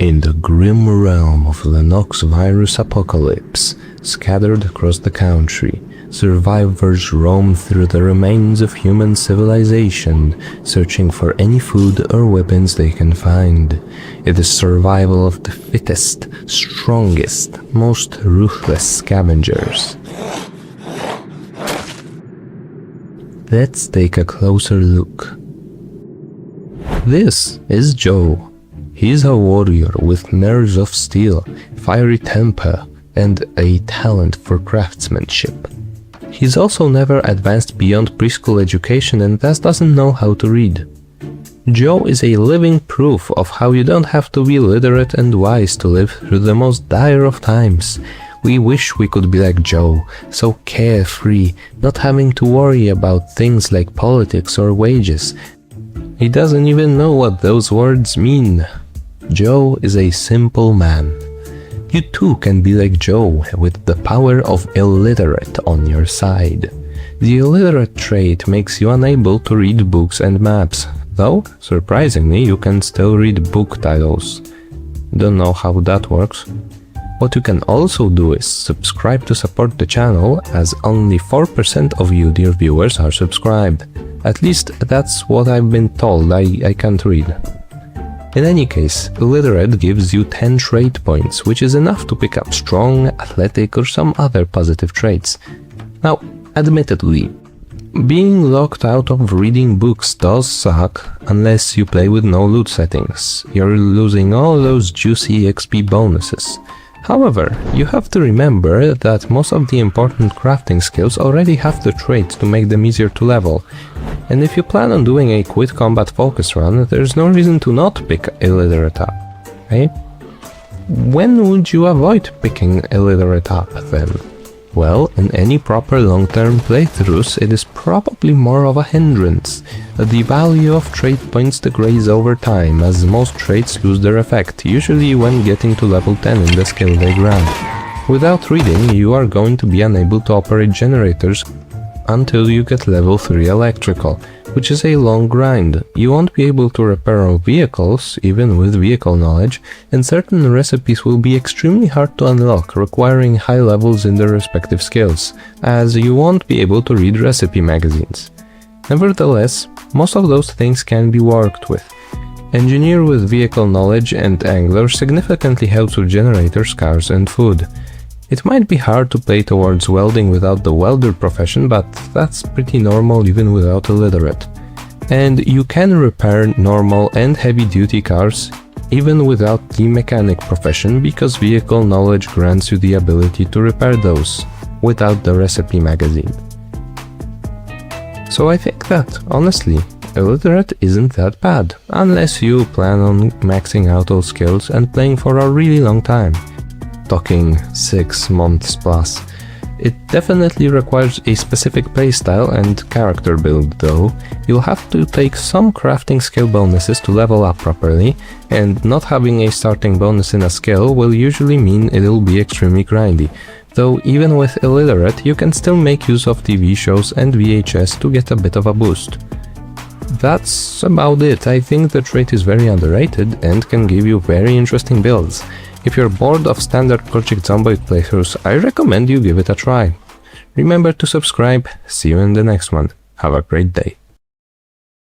In the grim realm of the Nox virus apocalypse, scattered across the country, survivors roam through the remains of human civilization, searching for any food or weapons they can find. It is survival of the fittest, strongest, most ruthless scavengers. Let's take a closer look. This is Joe. He's a warrior with nerves of steel, fiery temper, and a talent for craftsmanship. He's also never advanced beyond preschool education and thus doesn't know how to read. Joe is a living proof of how you don't have to be literate and wise to live through the most dire of times. We wish we could be like Joe, so carefree, not having to worry about things like politics or wages. He doesn't even know what those words mean. Joe is a simple man. You too can be like Joe, with the power of illiterate on your side. The illiterate trait makes you unable to read books and maps, though, surprisingly, you can still read book titles. Don't know how that works. What you can also do is subscribe to support the channel, as only 4% of you, dear viewers, are subscribed. At least that's what I've been told. I can't read. In any case, illiterate gives you 10 trait points, which is enough to pick up strong, athletic, or some other positive traits. Now, admittedly, being locked out of reading books does suck unless you play with no loot settings. You're losing all those juicy XP bonuses. However, you have to remember that most of the important crafting skills already have the traits to make them easier to level. And if you plan on doing a quit combat focus run, there's no reason to not pick illiterate up, right? When would you avoid picking illiterate up then? Well, in any proper long-term playthroughs, it is probably more of a hindrance. The value of trait points degrades over time, as most traits lose their effect, usually when getting to level 10 in the skill they grant. Without reading, you are going to be unable to operate generators until you get level 3 electrical, which is a long grind. You won't be able to repair vehicles, even with vehicle knowledge, and certain recipes will be extremely hard to unlock, requiring high levels in their respective skills, as you won't be able to read recipe magazines. Nevertheless, most of those things can be worked with. Engineer with vehicle knowledge and angler significantly helps with generators, cars, and food. It might be hard to play towards welding without the welder profession, but that's pretty normal even without illiterate. And you can repair normal and heavy-duty cars even without the mechanic profession, because vehicle knowledge grants you the ability to repair those without the recipe magazine. So I think that, honestly, illiterate isn't that bad, unless you plan on maxing out all skills and playing for a really long time. Talking 6 months plus. It definitely requires a specific playstyle and character build though. You'll have to take some crafting skill bonuses to level up properly, and not having a starting bonus in a skill will usually mean it'll be extremely grindy. Though even with illiterate, you can still make use of TV shows and VHS to get a bit of a boost. That's about it. I think the trait is very underrated and can give you very interesting builds. If you're bored of standard Project Zomboid playthroughs, I recommend you give it a try. Remember to subscribe. See you in the next one. Have a great day.